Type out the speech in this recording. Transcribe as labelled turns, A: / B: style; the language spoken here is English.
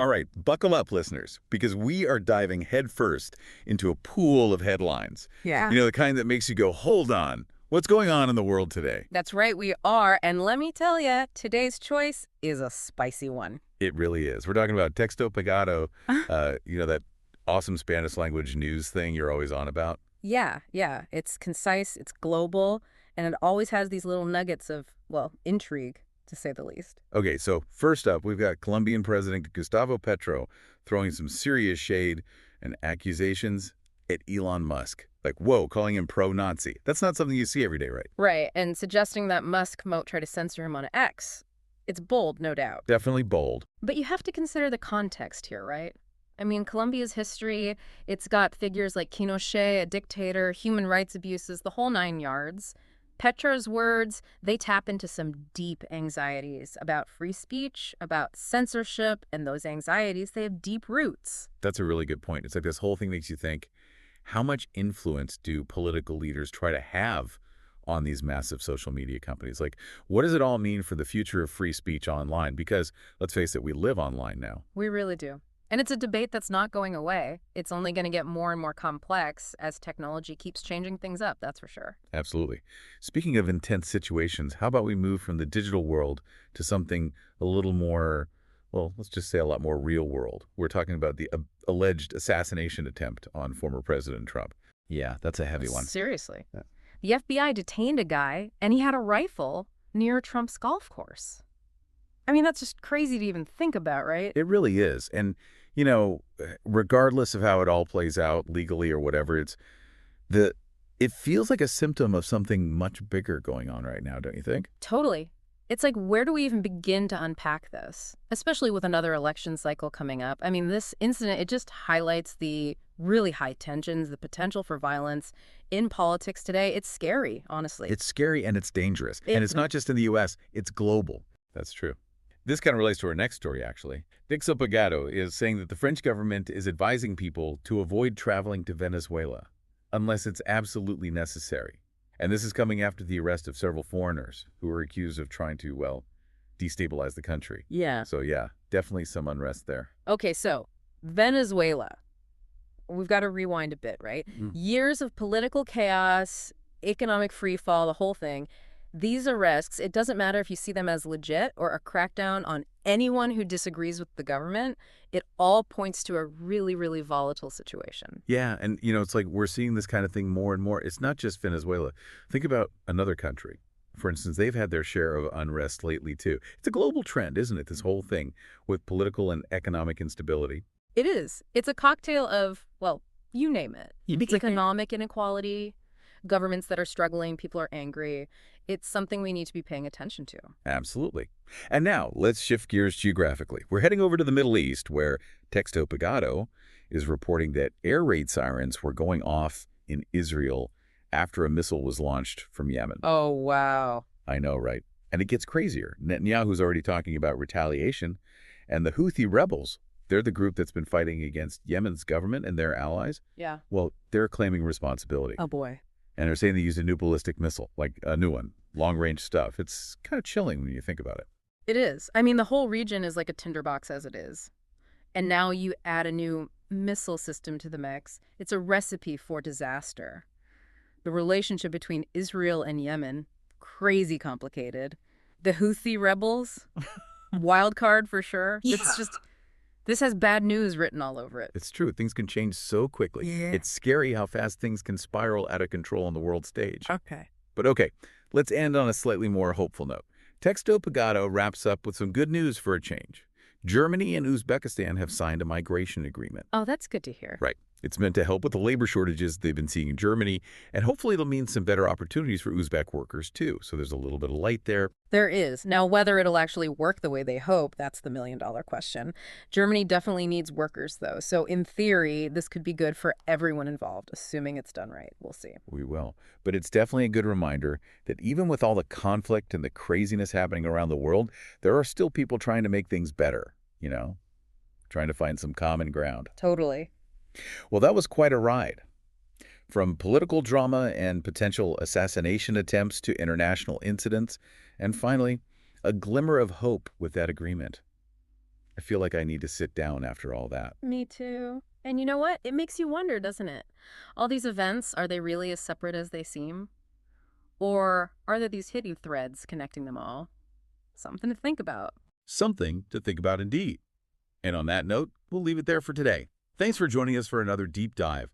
A: All right, buckle up, listeners, because we are diving headfirst into a pool of headlines.
B: Yeah.
A: The kind that makes you go, hold on, what's going on in the world today?
B: That's right, we are. And let me tell you, today's choice is a spicy one.
A: It really is. We're talking about texto pegado, that awesome Spanish language news thing you're always on about.
B: Yeah. It's concise, it's global, and it always has these little nuggets of, well, intrigue, to say the least.
A: Okay, so first up, we've got Colombian President Gustavo Petro throwing some serious shade and accusations at Elon Musk. Like, whoa, calling him pro-Nazi. That's not something you see every day, right?
B: Right, and suggesting that Musk might try to censor him on X. It's bold, no doubt.
A: Definitely bold.
B: But you have to consider the context here, right? I mean, Colombia's history, it's got figures like Pinochet, a dictator, human rights abuses, the whole 9 yards. Petro's words, they tap into some deep anxieties about free speech, about censorship, and those anxieties, they have deep roots.
A: That's a really good point. It's like this whole thing makes you think, how much influence do political leaders try to have on these massive social media companies? Like, what does it all mean for the future of free speech online? Because, let's face it, we live online now.
B: We really do. And it's a debate that's not going away. It's only going to get more and more complex as technology keeps changing things up, that's for sure.
A: Absolutely. Speaking of intense situations, how about we move from the digital world to something a little more, well, let's just say a lot more real world. We're talking about the alleged assassination attempt on former President Trump. Yeah, that's a heavy one.
B: Seriously.
A: Yeah.
B: The FBI detained a guy, and he had a rifle near Trump's golf course. I mean, that's just crazy to even think about, right?
A: It really is. And, regardless of how it all plays out legally or whatever, it feels like a symptom of something much bigger going on right now, don't you think?
B: Totally. It's like, where do we even begin to unpack this? Especially with another election cycle coming up. I mean, this incident, it just highlights the really high tensions, the potential for violence in politics today. It's scary, honestly.
A: It's scary and it's dangerous. And it's not just in the U.S., it's global. That's true. This kind of relates to our next story, actually. Texto Pegado is saying that the French government is advising people to avoid traveling to Venezuela unless it's absolutely necessary. And this is coming after the arrest of several foreigners who were accused of trying to, well, destabilize the country.
B: Yeah.
A: So yeah, definitely some unrest there.
B: Okay, so Venezuela. We've got to rewind a bit, right? Years of political chaos, economic freefall, the whole thing. These arrests, it doesn't matter if you see them as legit or a crackdown on anyone who disagrees with the government. It all points to a really, really volatile situation.
A: Yeah, and it's like we're seeing this kind of thing more and more. It's not just Venezuela. Think about another country. For instance, they've had their share of unrest lately, too. It's a global trend, isn't it, this whole thing with political and economic instability?
B: It is. It's a cocktail of, well, you name it. It's economic inequality, governments that are struggling, people are angry. It's something we need to be paying attention to.
A: Absolutely. And now, let's shift gears geographically. We're heading over to the Middle East, where Texto Pegado is reporting that air raid sirens were going off in Israel after a missile was launched from Yemen.
B: Oh, wow.
A: I know, right? And it gets crazier. Netanyahu's already talking about retaliation, and the Houthi rebels, they're the group that's been fighting against Yemen's government and their allies.
B: Yeah.
A: Well, they're claiming responsibility.
B: Oh, boy.
A: And they're saying they used a new ballistic missile, like a new one, long-range stuff. It's kind of chilling when you think about it.
B: It is. I mean, the whole region is like a tinderbox as it is. And now you add a new missile system to the mix. It's a recipe for disaster. The relationship between Israel and Yemen, crazy complicated. The Houthi rebels, wild card for sure. Yeah. This has bad news written all over it.
A: It's true. Things can change so quickly.
B: Yeah.
A: It's scary how fast things can spiral out of control on the world stage.
B: Okay.
A: But okay, let's end on a slightly more hopeful note. Texto Pegado wraps up with some good news for a change. Germany and Uzbekistan have signed a migration agreement.
B: Oh, that's good to hear.
A: Right. It's meant to help with the labor shortages they've been seeing in Germany, and hopefully it'll mean some better opportunities for Uzbek workers, too. So there's a little bit of light there.
B: There is. Now, whether it'll actually work the way they hope, that's the million-dollar question. Germany definitely needs workers, though. So in theory, this could be good for everyone involved, assuming it's done right. We'll see.
A: We will. But it's definitely a good reminder that even with all the conflict and the craziness happening around the world, there are still people trying to make things better, trying to find some common ground.
B: Totally.
A: Well, that was quite a ride. From political drama and potential assassination attempts to international incidents, and finally, a glimmer of hope with that agreement. I feel like I need to sit down after all that.
B: Me too. And you know what? It makes you wonder, doesn't it? All these events, are they really as separate as they seem? Or are there these hidden threads connecting them all? Something to think about.
A: Something to think about indeed. And on that note, we'll leave it there for today. Thanks for joining us for another deep dive.